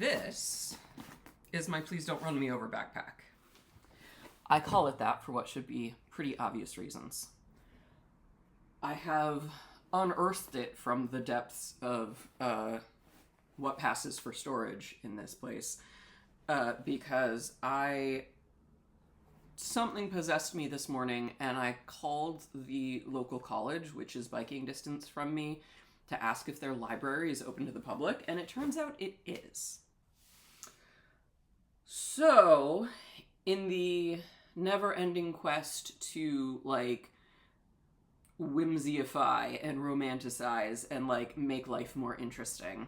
This is my Please Don't Run Me Over backpack. I call it that for what should be pretty obvious reasons. I have unearthed it from the depths of what passes for storage in this place because something possessed me this morning and I called the local college, which is biking distance from me, to ask if their library is open to the public, and it turns out it is. So, in the never-ending quest to, whimsyify and romanticize and, make life more interesting,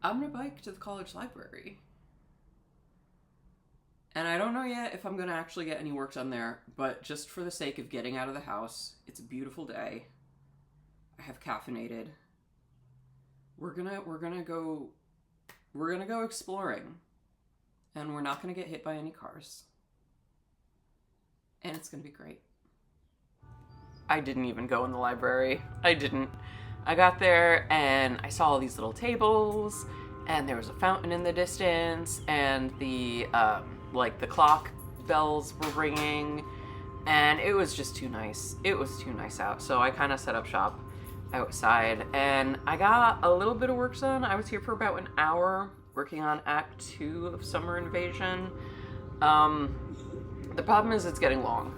I'm gonna bike to the college library. And I don't know yet if I'm gonna actually get any work done there, but just for the sake of getting out of the house, it's a beautiful day. I have caffeinated. We're gonna go exploring, and we're not gonna get hit by any cars, and it's gonna be great. I didn't even go in the library. I got there and I saw all these little tables, and there was a fountain in the distance, and the clock bells were ringing, and it was just too nice. It was too nice out, so I kind of set up shop outside, and I got a little bit of work done. I was here for about an hour working on Act 2 of Summer Invasion. The problem is it's getting long.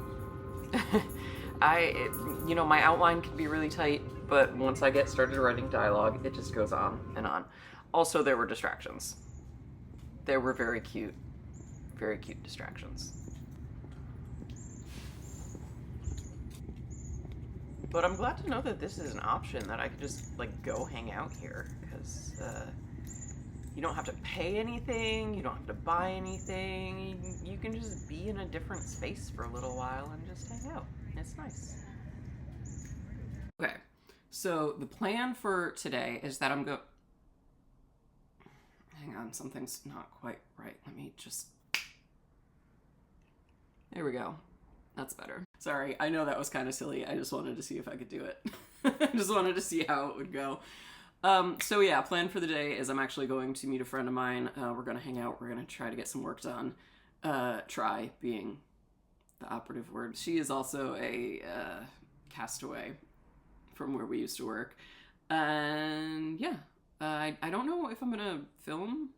My outline can be really tight, but once I get started writing dialogue, it just goes on and on. Also, there were distractions. There were very cute distractions. But I'm glad to know that this is an option, that I could just, go hang out here, because, you don't have to pay anything, you don't have to buy anything, you can just be in a different space for a little while and just hang out. It's nice. Okay, so the plan for today is that hang on, something's not quite right. Let me just... There we go. That's better. Sorry, I know that was kind of silly. I just wanted to see if I could do it. I just wanted to see how it would go. Plan for the day is I'm actually going to meet a friend of mine. We're going to hang out. We're going to try to get some work done. Try being the operative word. She is also a castaway from where we used to work. And I don't know if I'm going to film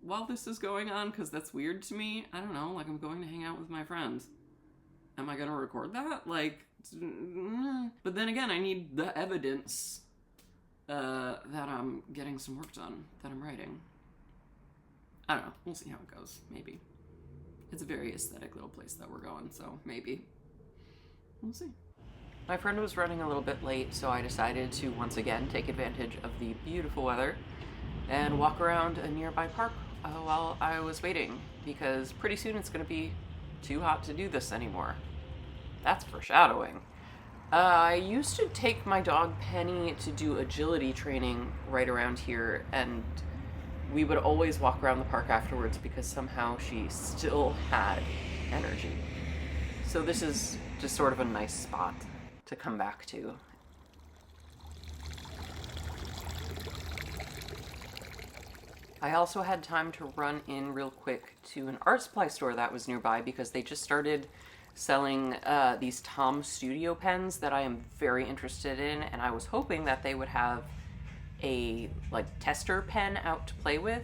while this is going on, because that's weird to me. I don't know, I'm going to hang out with my friends. Am I going to record that? But then again, I need the evidence that I'm getting some work done, that I'm writing. I don't know. We'll see how it goes. Maybe. It's a very aesthetic little place that we're going, so maybe. We'll see. My friend was running a little bit late, so I decided to once again take advantage of the beautiful weather and walk around a nearby park while I was waiting, because pretty soon it's going to be too hot to do this anymore. That's foreshadowing. I used to take my dog Penny to do agility training right around here, and we would always walk around the park afterwards because somehow she still had energy. So this is just sort of a nice spot to come back to. I also had time to run in real quick to an art supply store that was nearby because they just started selling these Tom Studio pens that I am very interested in, and I was hoping that they would have a tester pen out to play with,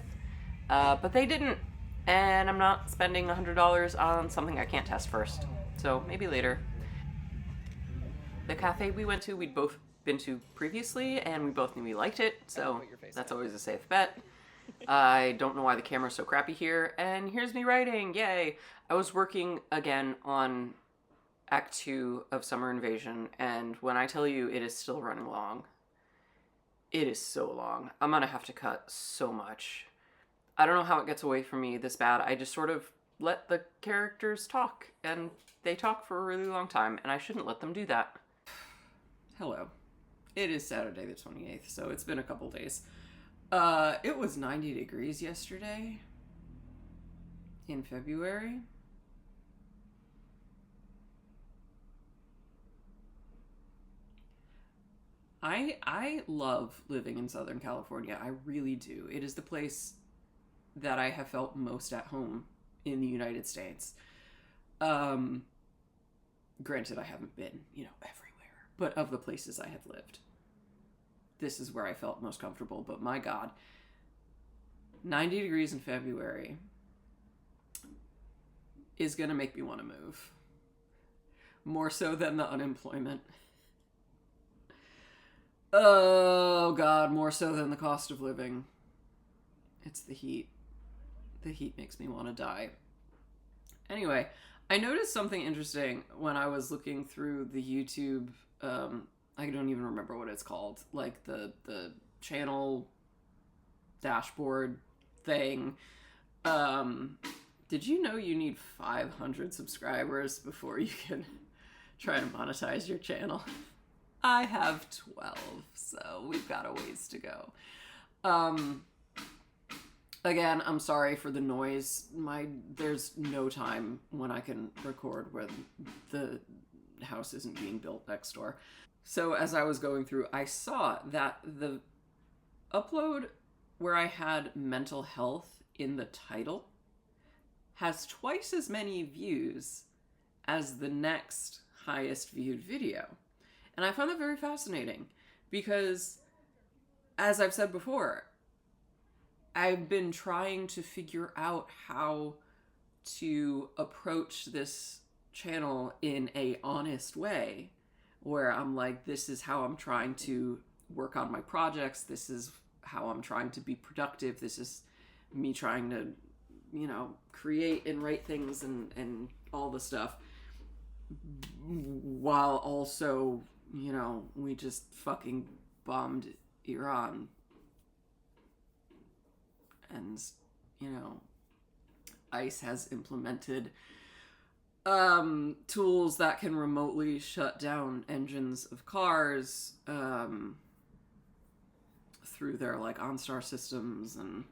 but they didn't, and I'm not spending $100 on something I can't test first, so maybe later. The cafe we went to, we'd both been to previously, and we both knew we liked it, so that's always a safe bet. I don't know why the camera's so crappy here, and here's me writing, yay! I was working again on Act 2 of Summer Invasion, and when I tell you it is still running long, it is so long. I'm gonna have to cut so much. I don't know how it gets away from me this bad. I just sort of let the characters talk, and they talk for a really long time, and I shouldn't let them do that. Hello. It is Saturday the 28th, so it's been a couple days. It was 90 degrees yesterday in February. I love living in Southern California. I really do. It is the place that I have felt most at home in the United States. Granted, I haven't been, everywhere, but of the places I have lived, this is where I felt most comfortable. But my God, 90 degrees in February is going to make me want to move. More so than the unemployment. Oh God, more so than the cost of living. It's the heat. The heat makes me want to die. Anyway, I noticed something interesting when I was looking through the YouTube, I don't even remember what it's called, like the channel dashboard thing. Did you know you need 500 subscribers before you can try to monetize your channel? I have 12, so we've got a ways to go. Again, I'm sorry for the noise. There's no time when I can record when the house isn't being built next door. So as I was going through, I saw that the upload where I had mental health in the title has twice as many views as the next highest viewed video. And I found that very fascinating because, as I've said before, I've been trying to figure out how to approach this channel in a honest way, where I'm like, this is how I'm trying to work on my projects. This is how I'm trying to be productive. This is me trying to, create and write things and all the stuff, while also, we just fucking bombed Iran. And, ICE has implemented tools that can remotely shut down engines of cars through their OnStar systems and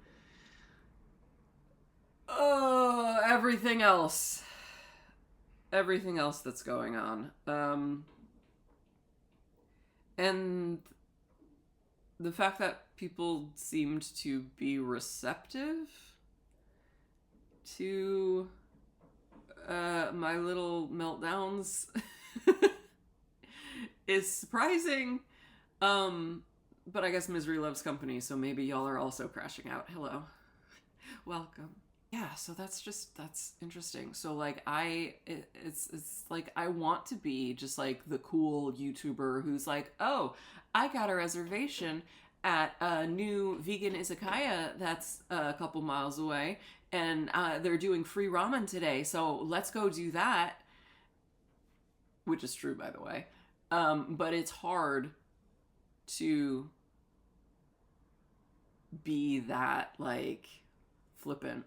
everything else that's going on. And the fact that people seemed to be receptive to my little meltdowns is surprising. But I guess misery loves company, so maybe y'all are also crashing out. Hello. Welcome. Yeah, so that's interesting. So it's like I want to be just like the cool YouTuber who's like, oh, I got a reservation at a new vegan izakaya that's a couple miles away, and they're doing free ramen today, so let's go do that. Which is true, by the way. But it's hard to be that, flippant.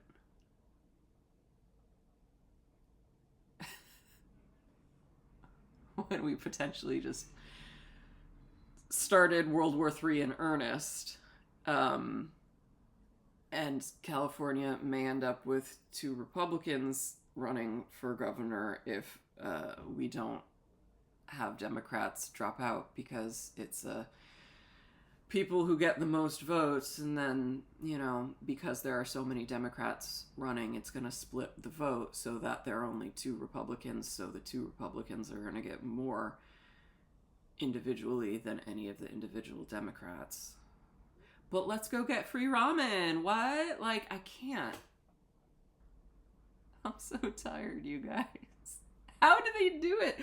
When we potentially just started World War III in earnest, and California may end up with 2 Republicans running for governor if we don't have Democrats drop out, because it's people who get the most votes, and then, because there are so many Democrats running, it's going to split the vote so that there are only 2 Republicans, so the 2 Republicans are going to get more individually than any of the individual Democrats. But let's go get free ramen. What? I can't. I'm so tired, you guys. How do they do it?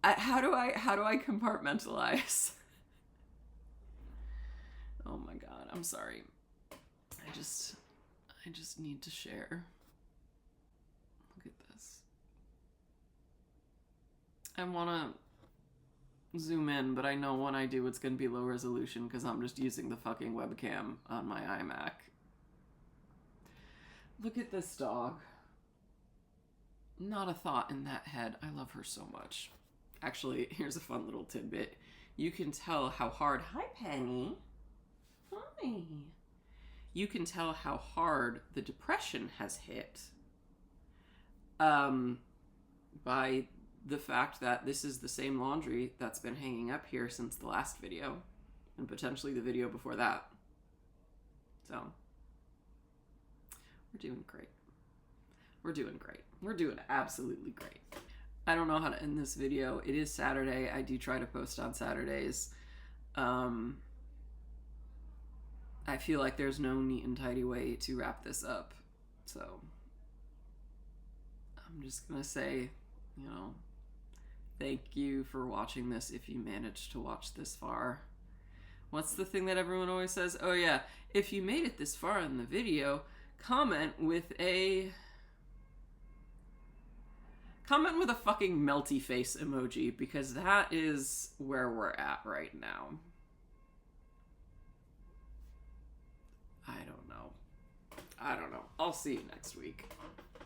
How do I compartmentalize? Oh my God, I'm sorry. I just need to share. Look at this. I want to zoom in, but I know when I do it's going to be low resolution because I'm just using the fucking webcam on my iMac. Look at this dog. Not a thought in that head. I love her so much. Actually, here's a fun little tidbit. You can tell how hard... Hi, Penny. Hi. You can tell how hard the Depression has hit by the fact that this is the same laundry that's been hanging up here since the last video, and potentially the video before that. So, we're doing great. We're doing great. We're doing absolutely great. I don't know how to end this video. It is Saturday. I do try to post on Saturdays. I feel like there's no neat and tidy way to wrap this up. So, I'm just gonna say, you know, thank you for watching this if you managed to watch this far. What's the thing that everyone always says? Oh yeah, if you made it this far in the video, comment with a fucking melty face emoji, because that is where we're at right now. I don't know. I'll see you next week.